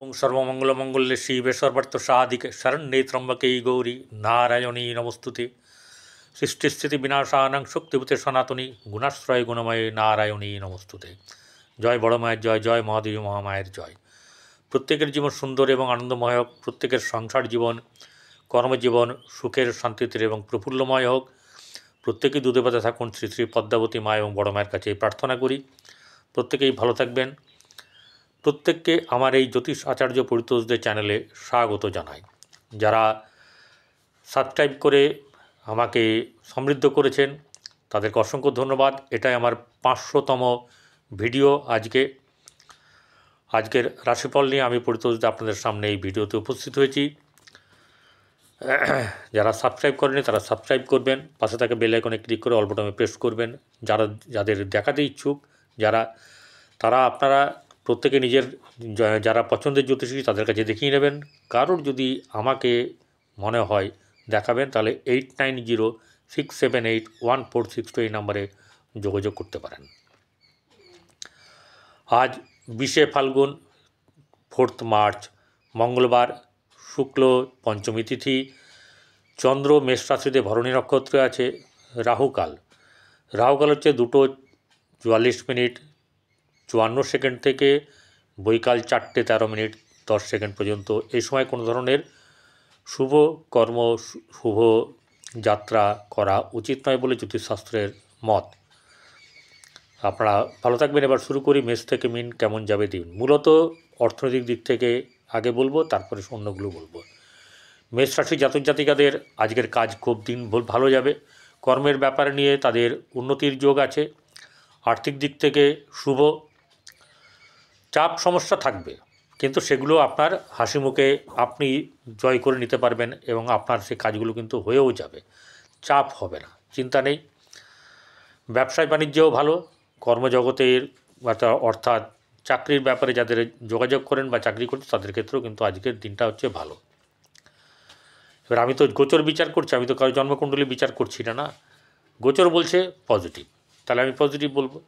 ওং সর্বমঙ্গলমঙ্গলে শিবে সর্বার্থ সাধিকে শরণ্যে ত্র্যম্বকে গৌরী নারায়ণী নমস্তুতে। সৃষ্টিস্থিতি বিনাশানাং শক্তিভূতে সনাতনী গুণাশ্রয় গুণময়ে নারায়ণী নমস্তুতে। জয় বড় মায়ের জয়, জয় মহাদেবী মহামায়ের জয়। প্রত্যেকের জীবন সুন্দর এবং আনন্দময় হোক, প্রত্যেকের সংসার জীবন কর্মজীবন সুখের শান্তিতে এবং প্রফুল্লময় হোক। প্রত্যেকেই দুধে ভাতে থাকুন শ্রী শ্রী পদ্মাবতী মা এবং বড় মায়ের কাছে প্রার্থনা করি। প্রত্যেকেই ভালো থাকবেন। প্রত্যেককে আমার এই জ্যোতিষ আচার্য পরিতোষদের চ্যানেলে স্বাগত জানাই। যারা সাবস্ক্রাইব করে আমাকে সমৃদ্ধ করেছেন তাদেরকে অসংখ্য ধন্যবাদ। এটাই আমার 500তম ভিডিও। আজকের রাশিফল নিয়ে আমি পরিতোষদা আপনাদের সামনে এই ভিডিওতে উপস্থিত হয়েছি। যারা সাবস্ক্রাইব করেনি তারা সাবস্ক্রাইব করবেন, পাশে থাকা বেল আইকনে ক্লিক করে অল বাটনে প্রেস করবেন। যাদের দেখাতে ইচ্ছুক তারা আপনারা প্রত্যেকে নিজের যারা পছন্দের জ্যোতিষী তাদের কাছে দেখিয়ে নেবেন। কারোর যদি আমাকে মনে হয় দেখাবেন তাহলে 8906781462 এই নাম্বারে যোগাযোগ করতে পারেন। আজ 20শে ফাল্গুন 4 মার্চ মঙ্গলবার, শুক্ল পঞ্চমী তিথি, চন্দ্র মেষ রাশিতে ভরণী নক্ষত্রে আছে। রাহুকাল হচ্ছে 2:44:54 থেকে বৈকাল 4:13:10 পর্যন্ত। এই সময় কোনো ধরনের শুভ কর্ম শুভ যাত্রা করা উচিত নয় বলে জ্যোতিষশাস্ত্রের মত। আপনারা ভালো থাকবেন। এবার শুরু করি মেষ থেকে মিন কেমন যাবে দিন। মূলত অর্থনৈতিক দিক থেকে আগে বলবো, তারপরে অন্যগুলো বলবো। মেষ রাশি জাতক জাতিকাদের আজকের কাজ খুব দিন ভালো যাবে। কর্মের ব্যাপার নিয়ে তাদের উন্নতির যোগ আছে। আর্থিক দিক থেকে শুভ। চাপ সমস্যা থাকবে, কিন্তু সেগুলো আপনার হাসি মুখে আপনি জয় করে নিতে পারবেন এবং আপনার সেই কাজগুলো কিন্তু হয়েও যাবে। চাপ হবে না, চিন্তা নেই। ব্যবসায় বাণিজ্যও ভালো। কর্মজগতের অর্থাৎ চাকরির ব্যাপারে যাদের যোগাযোগ করেন বা চাকরি করছেন তাদের ক্ষেত্রেও কিন্তু আজকের দিনটা হচ্ছে ভালো। এবার আমি তো গোচর বিচার করছি, আমি তো কারো জন্মকুণ্ডলী বিচার করছি না। গোচর বলছে পজিটিভ, তাহলে আমি পজিটিভ বলবো।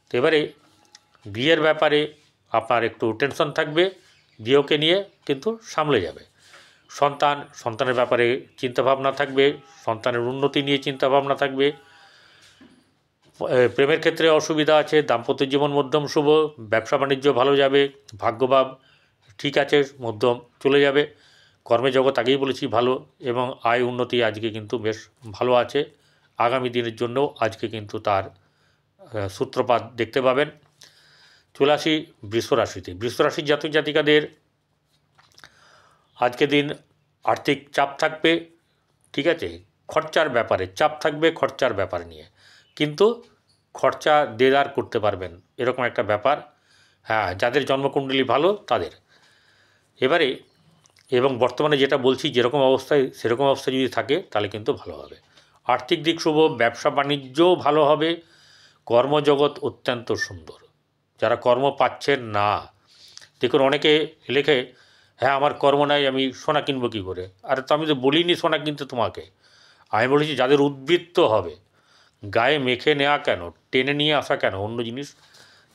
তো এবারে বিয়ের ব্যাপারে আপনার একটু টেনশন থাকবে, গৃহকে নিয়ে কিন্তু সামলে যাবে। সন্তানের ব্যাপারে চিন্তাভাবনা থাকবে, সন্তানের উন্নতি নিয়ে চিন্তাভাবনা থাকবে। প্রেমের ক্ষেত্রে অসুবিধা আছে। দাম্পত্য জীবন মধ্যম শুভ। ব্যবসা বাণিজ্য ভালো যাবে। ভাগ্যভাব ঠিক আছে, মধ্যম চলে যাবে। কর্মজগৎ আগেই বলেছি ভালো, এবং আয় উন্নতি আজকে কিন্তু বেশ ভালো আছে। আগামী দিনের জন্য আজকে কিন্তু তার সূত্রপাত দেখতে পাবেন। চলে আসি বৃষ রাশিতে। বৃষ রাশির জাতক জাতিকাদের আজকে দিন আর্থিক চাপ থাকবে, ঠিক আছে। খরচার ব্যাপারে চাপ থাকবে, খরচার ব্যাপার নিয়ে, কিন্তু খরচা দেদার করতে পারবেন এরকম একটা ব্যাপার। হ্যাঁ, যাদের জন্মকুণ্ডলী ভালো তাদের এবারে, এবং বর্তমানে যেটা বলছি যেরকম অবস্থায় সেরকম অবস্থায় যদি থাকে তাহলে কিন্তু ভালো হবে। আর্থিক দিক শুভ। ব্যবসা বাণিজ্যও ভালো হবে। কর্মজগৎ অত্যন্ত সুন্দর। যারা কর্ম পাচ্ছেন না, দেখুন অনেকে লেখে হ্যাঁ আমার কর্ম নাই, আমি সোনা কিনবো কী করে। আরে তো আমি তো বলিনি সোনা কিনতে তোমাকে, আমি বলেছি যাদের উদ্বৃত্ত হবে, গায়ে মেখে নেওয়া কেন, টেনে নিয়ে আসা কেন, অন্য জিনিস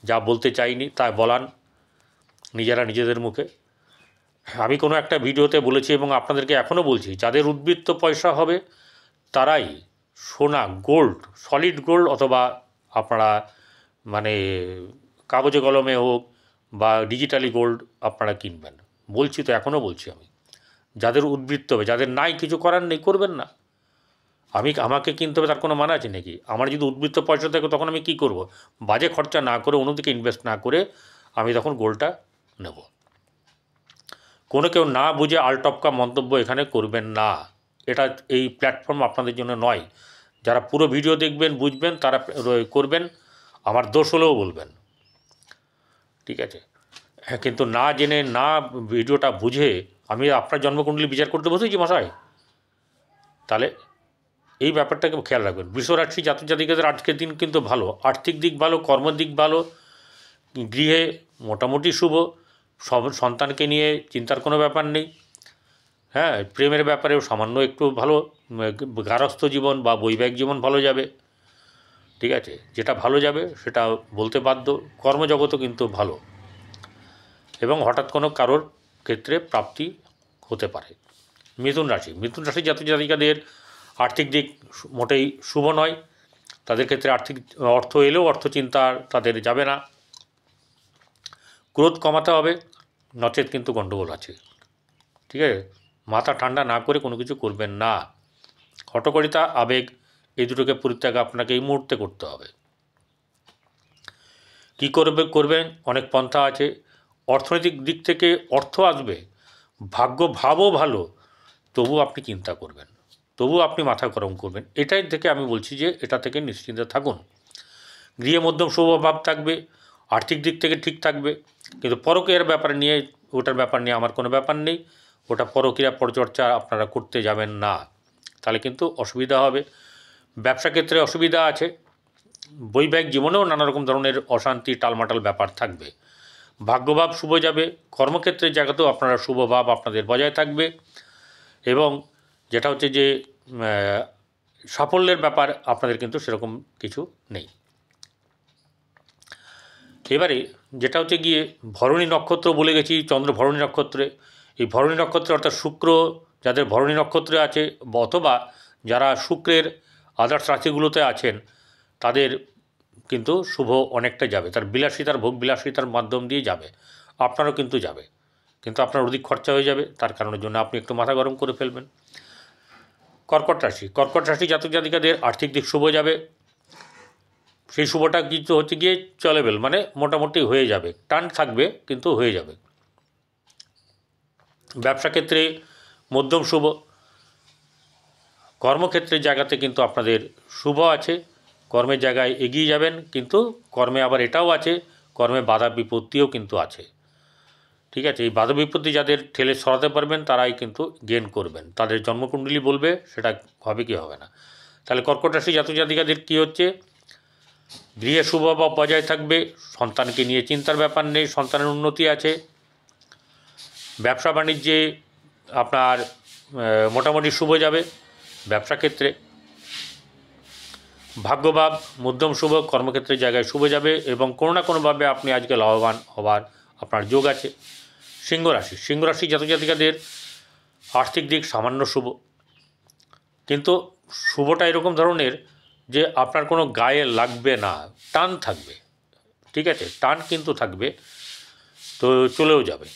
যা বলতে চাইনি তাই বলান নিজেরা নিজেদের মুখে। আমি কোনো একটা ভিডিওতে বলেছি এবং আপনাদেরকে এখনও বলছি, যাদের উদ্বৃত্ত পয়সা হবে তারাই সোনা, গোল্ড, সলিড গোল্ড অথবা আপনারা মানে কাগজে কলমে হোক বা ডিজিটালি গোল্ড আপনারা কিনবেন। বলছি তো, এখনও বলছি আমি। যাদের উদ্বৃত্ত হবে, যাদের নাই কিছু করার নেই, করবেন না। আমাকে কিনতে হবে তার কোনো মানে আছে নাকি? আমার যদি উদ্বৃত্ত পয়সা থাকে তখন আমি কি করব? বাজে খরচা না করে, অন্যদিকে ইনভেস্ট না করে আমি তখন গোল্ডটা নেব। কেউ না বুঝে আলটপকা মন্তব্য এখানে করবেন না। এটা এই প্ল্যাটফর্ম আপনাদের জন্য নয়। যারা পুরো ভিডিও দেখবেন বুঝবেন তারা করবেন, আমার দোষ হলেও বলবেন, ঠিক আছে। কিন্তু না জেনে না ভিডিওটা বুঝে আমি আপনার জন্মকুণ্ডলী বিচার করতে বসেছি মশাই, তাহলে এই ব্যাপারটাকে খেয়াল রাখবেন। বৃষ রাশি জাতক জাতিকাদের আজকের দিন কিন্তু ভালো। আর্থিক দিক ভালো, কর্মের দিক ভালো, গৃহে মোটামুটি শুভ। সন্তানকে নিয়ে চিন্তার কোনো ব্যাপার নেই। হ্যাঁ, প্রেমের ব্যাপারেও সামান্য একটু ভালো। গারস্থ জীবন বা বৈবাহিক জীবন ভালো যাবে, ঠিক আছে। যেটা ভালো যাবে সেটা বলতে বাধ্য। কর্মজগতও কিন্তু ভালো। এবং হঠাৎ কোনো কারোর ক্ষেত্রে প্রাপ্তি হতে পারে। মিথুন রাশি জাতক জাতিকাদের আর্থিক দিক মোটেই শুভ নয়। তাদের ক্ষেত্রে অর্থ এলেও অর্থ চিন্তা তাদের যাবে না। ক্রোধ কমাতে হবে, নচেত কিন্তু গণ্ডগোল আছে। ঠিক আছে, মাথা ঠান্ডা না করে কোনো কিছু করবেন না। হঠকারিতা, আবেগ, এই দুটোকে পরিত্যাগ আপনাকে এই মুহূর্তে করতে হবে। কী করবেন, অনেক পন্থা আছে। অর্থনৈতিক দিক থেকে অর্থ আসবে, ভাগ্য ভাবও ভালো, তবু আপনি চিন্তা করবেন, তবু আপনি মাথা গরম করবেন। এটাই থেকে আমি বলছি যে এটা থেকে নিশ্চিন্তে থাকুন। গৃহে মধ্যম শুভ ভাব থাকবে, আর্থিক দিক থেকে ঠিক থাকবে, কিন্তু পরকীয়ার ব্যাপার নিয়ে, ওটার ব্যাপার নিয়ে আমার কোনো ব্যাপার নেই। ওটা পরকীয়া পরিচর্যা আপনারা করতে যাবেন না, তাহলে কিন্তু অসুবিধা হবে। ব্যবসা ক্ষেত্রে অসুবিধা আছে, বৈবাহিক জীবনেও নানা রকম ধরনের অশান্তি, টালমাটাল ব্যাপার থাকবে। ভাগ্যভাব শুভ যাবে, কর্মক্ষেত্রের জায়গাতেও আপনারা শুভ ভাব আপনাদের বজায় থাকবে। এবং যেটা হচ্ছে যে সাফল্যের ব্যাপার আপনাদের কিন্তু সেরকম কিছু নেই। এবারে যেটা হচ্ছে গিয়ে ভরণী নক্ষত্র বলে গেছি, চন্দ্র ভরণী নক্ষত্রে, এই ভরণী নক্ষত্রে অর্থাৎ শুক্র যাদের ভরণী নক্ষত্রে আছে, অথবা যারা শুক্রের আদার্স রাশিগুলোতে আছেন, তাদের কিন্তু শুভ অনেকটা যাবে, তার বিলাসিতার ভোগ বিলাসিতার মাধ্যম দিয়ে যাবে। আপনারও কিন্তু যাবে, কিন্তু আপনার অধিক খরচা হয়ে যাবে, তার কারণের জন্য আপনি একটু মাথা গরম করে ফেলবেন। কর্কট রাশি জাতক জাতিকাদের আর্থিক দিক শুভ যাবে। সেই শুভটা কিন্তু হচ্ছে গিয়ে চলেবেল, মানে মোটামুটি হয়ে যাবে, টান থাকবে কিন্তু হয়ে যাবে। ব্যবসা ক্ষেত্রে মধ্যম শুভ, কর্মক্ষেত্রের জায়গাতে কিন্তু আপনাদের শুভ আছে, কর্মের জায়গায় এগিয়ে যাবেন, কিন্তু কর্মে আবার এটাও আছে, কর্মে বাধা বিপত্তিও কিন্তু আছে। ঠিক আছে, এই বাধা বিপত্তি যাদের ঠেলে সরাতে পারবেন তারাই কিন্তু গেন করবেন, তাদের জন্মকুণ্ডলী বলবে সেটা হবে কি হবে না। তাহলে কর্কট রাশি জাতক জাতিকাদের কী হচ্ছে, গৃহে শুভভাব বজায় থাকবে, সন্তানকে নিয়ে চিন্তার ব্যাপার নেই, সন্তানের উন্নতি আছে। ব্যবসা বাণিজ্যে আপনার মোটামুটি শুভ যাবে। ব্যবসা ক্ষেত্রে ভাগ্যভাব মধ্যম শুভ, কর্মক্ষেত্রের জায়গায় শুভ যাবে, এবং কোনো না কোনোভাবে আপনি আজকে লাভবান হবার আপনার যোগ আছে। সিংহ রাশি জাতক জাতিকাদের আর্থিক দিক সামান্য শুভ, কিন্তু শুভটা এরকম ধরনের যে আপনার কোনো গায়ে লাগবে না, টান থাকবে। ঠিক আছে, টান কিন্তু থাকবে, তো চলেও যাবে।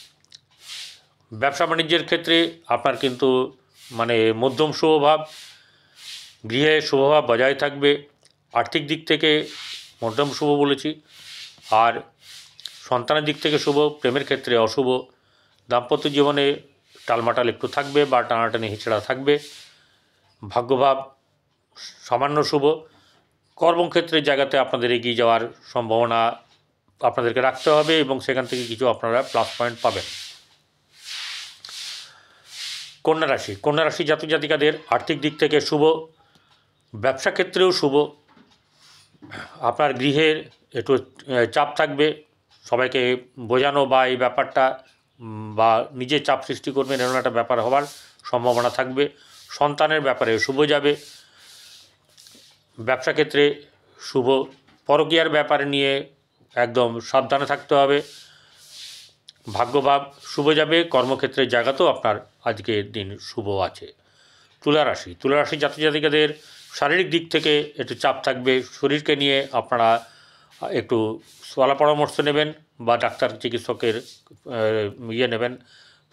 ব্যবসা বাণিজ্যের ক্ষেত্রে আপনার কিন্তু মানে মধ্যম শুভভাব, গৃহে শুভভাব বজায় থাকবে। আর্থিক দিক থেকে মধ্যম শুভ বলেছি, আর সন্তানের দিক থেকে শুভ, প্রেমের ক্ষেত্রে অশুভ। দাম্পত্য জীবনে টালমাটাল একটু থাকবে বা টানাটানি হিচড়া থাকবে। ভাগ্যভাব সামান্য শুভ, কর্মক্ষেত্রের জায়গাতে আপনাদের এগিয়ে যাওয়ার সম্ভাবনা আপনাদেরকে রাখতে হবে, এবং সেখান থেকে কিছু আপনারা প্লাস পয়েন্ট পাবেন। কন্যা রাশি জাতক জাতিকাদের আর্থিক দিক থেকে শুভ, ব্যবসা ক্ষেত্রেও শুভ। আপনার গৃহের একটু চাপ থাকবে, সবাইকে বোঝানো বা এই ব্যাপারটা বা নিজে চাপ সৃষ্টি করবেন, এরকম একটা ব্যাপার হওয়ার সম্ভাবনা থাকবে। সন্তানের ব্যাপারে শুভ যাবে। ব্যবসা ক্ষেত্রে শুভ, পরকীয়ার ব্যাপারে নিয়ে একদম সাবধানে থাকতে হবে। ভাগ্যভাব শুভ যাবে, কর্মক্ষেত্রের জায়গাতেও আপনার আজকের দিন শুভ আছে। তুলা রাশি জাতক জাতিকাদের শারীরিক দিক থেকে একটু চাপ থাকবে, শরীরকে নিয়ে আপনারা একটু সলা পরামর্শ নেবেন বা ডাক্তার চিকিৎসকের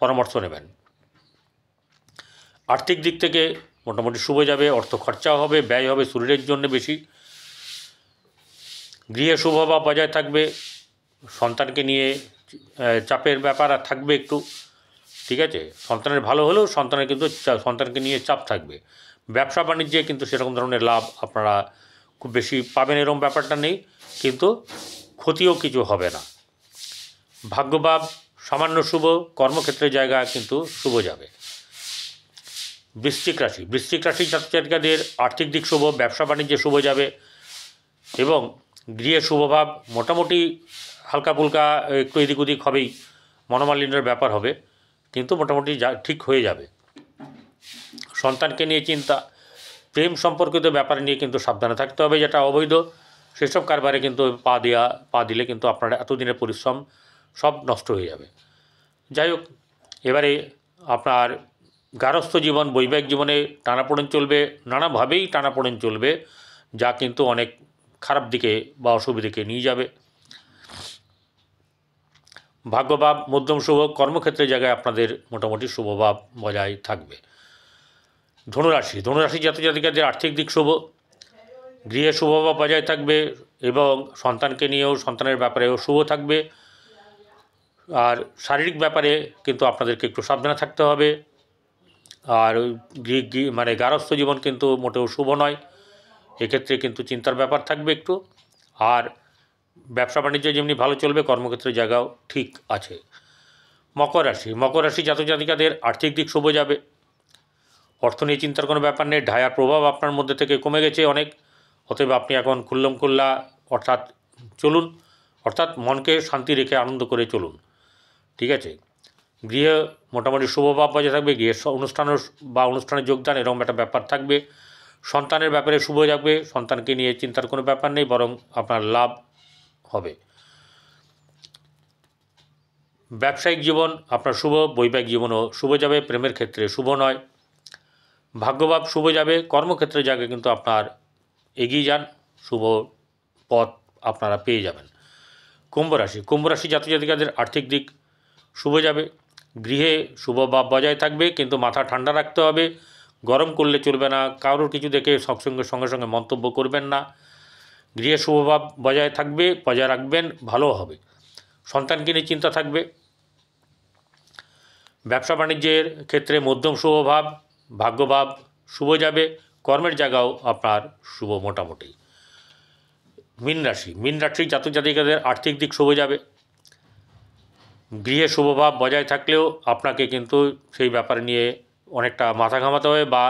পরামর্শ নেবেন। আর্থিক দিক থেকে মোটামুটি শুভ যাবে, অর্থ খরচাও হবে, ব্যয় হবে শরীরের জন্য বেশি। গৃহে শুভভাব বজায় থাকবে, সন্তানকে নিয়ে চাপের ব্যাপার থাকবে একটু। ঠিক আছে, সন্তানের ভালো হলেও সন্তানকে নিয়ে চাপ থাকবে। ব্যবসা বাণিজ্যে কিন্তু সেরকম ধরনের লাভ আপনারা খুব বেশি পাবেন এরকম ব্যাপারটা নেই, কিন্তু ক্ষতিও কিছু হবে না। ভাগ্যভাব সামান্য শুভ, কর্মক্ষেত্রের জায়গা কিন্তু শুভ যাবে। বৃশ্চিক রাশি জাতক জাতিকাদের আর্থিক দিক শুভ, ব্যবসা বাণিজ্যে শুভ যাবে, এবং গৃহে শুভভাব মোটামুটি হালকা ফুলকা একটু এদিক ওদিক হবেই, মনোমালিন্যের ব্যাপার হবে, কিন্তু মোটামুটি ঠিক হয়ে যাবে। সন্তানকে নিয়ে চিন্তা, প্রেম সম্পর্কিত ব্যাপার নিয়ে কিন্তু সাবধানে থাকতে হবে, যেটা অবৈধ সেসব কারবারে কিন্তু পা দিলে কিন্তু আপনার এতদিনের পরিশ্রম সব নষ্ট হয়ে যাবে। যাই হোক, এবারে আপনার গারস্থ জীবন, বৈবাহিক জীবনে টানাপোড়েন চলবে, নানাভাবেই টানাপোড়েন চলবে, যা কিন্তু অনেক খারাপ দিকে বা অসুবিধাকে নিয়ে যাবে। ভাগ্যভাব মধ্যম শুভ, কর্মক্ষেত্রের জায়গায় আপনাদের মোটামুটি শুভভাব বজায় থাকবে। ধনুরাশি জাতক জাতিকাদের আর্থিক দিক শুভ, গৃহে শুভভাব বজায় থাকবে এবং সন্তানকে নিয়েও, সন্তানের ব্যাপারেও শুভ থাকবে। আর শারীরিক ব্যাপারে কিন্তু আপনাদেরকে একটু সাবধানে থাকতে হবে। আর মানে গারস্থ জীবন কিন্তু মোটেও শুভ নয়, এক্ষেত্রে কিন্তু চিন্তার ব্যাপার থাকবে একটু। আর ব্যবসা বাণিজ্য যেমনি ভালো চলবে, কর্মক্ষেত্রের জায়গাও ঠিক আছে। মকর রাশি জাতক জাতিকাদের আর্থিক দিক শুভ যাবে, অর্থ নিয়ে চিন্তার কোনো ব্যাপার নেই। ঢায়ার প্রভাব আপনার মধ্যে থেকে কমে গেছে অনেক, অতএব আপনি এখন খুল্লম খুল্লা চলুন, অর্থাৎ মনকে শান্তি রেখে আনন্দ করে চলুন, ঠিক আছে। গৃহে মোটামুটি শুভভাব বজায় থাকবে, গৃহের অনুষ্ঠানে যোগদান এরকম একটা ব্যাপার থাকবে। সন্তানের ব্যাপারে শুভ যাবে, সন্তানকে নিয়ে চিন্তার কোনো ব্যাপার নেই, বরং আপনার লাভ হবে। ব্যবসায়িক জীবন আপনার শুভ, বৈবাহিক জীবনও শুভ যাবে, প্রেমের ক্ষেত্রে শুভ নয়। ভাগ্যভাব শুভ যাবে, কর্মক্ষেত্রের জায়গায় কিন্তু আপনার এগিয়ে যান, শুভ পথ আপনারা পেয়ে যাবেন। কুম্ভ রাশি জাতক জাতিকাদের আর্থিক দিক শুভ যাবে, গৃহে শুভভাব বজায় থাকবে, কিন্তু মাথা ঠান্ডা রাখতে হবে, গরম করলে চলবে না, কারোর কিছু দেখে সঙ্গে সঙ্গে মন্তব্য করবেন না। গৃহে শুভভাব বজায় রাখবেন, ভালো হবে। সন্তানকে নিয়ে চিন্তা থাকবে। ব্যবসা বাণিজ্যের ক্ষেত্রে মধ্যম শুভভাব, ভাগ্যভাব শুভ যাবে, কর্মের জায়গাও আপনার শুভ মোটামুটি। মীন রাশি জাতক জাতিকাদের আর্থিক দিক শুভ যাবে, গৃহে শুভভাব বজায় থাকলেও আপনাকে কিন্তু সেই ব্যাপার নিয়ে অনেকটা মাথা ঘামাতে হবে বা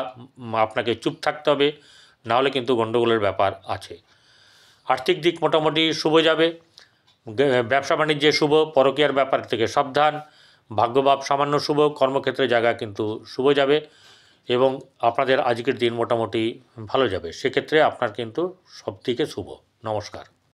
আপনাকে চুপ থাকতে হবে, নাহলে কিন্তু গণ্ডগোলের ব্যাপার আছে। আর্থিক দিক মোটামুটি শুভ যাবে, ব্যবসা বাণিজ্যে শুভ, পরকীয়ার ব্যাপার থেকে সাবধান। ভাগ্যভাব সামান্য শুভ, কর্মক্ষেত্রে জায়গা কিন্তু শুভ যাবে এবং আপনাদের আজকের দিন মোটামুটি ভালো যাবে, সেক্ষেত্রে আপনার কিন্তু সবথেকে শুভ। নমস্কার।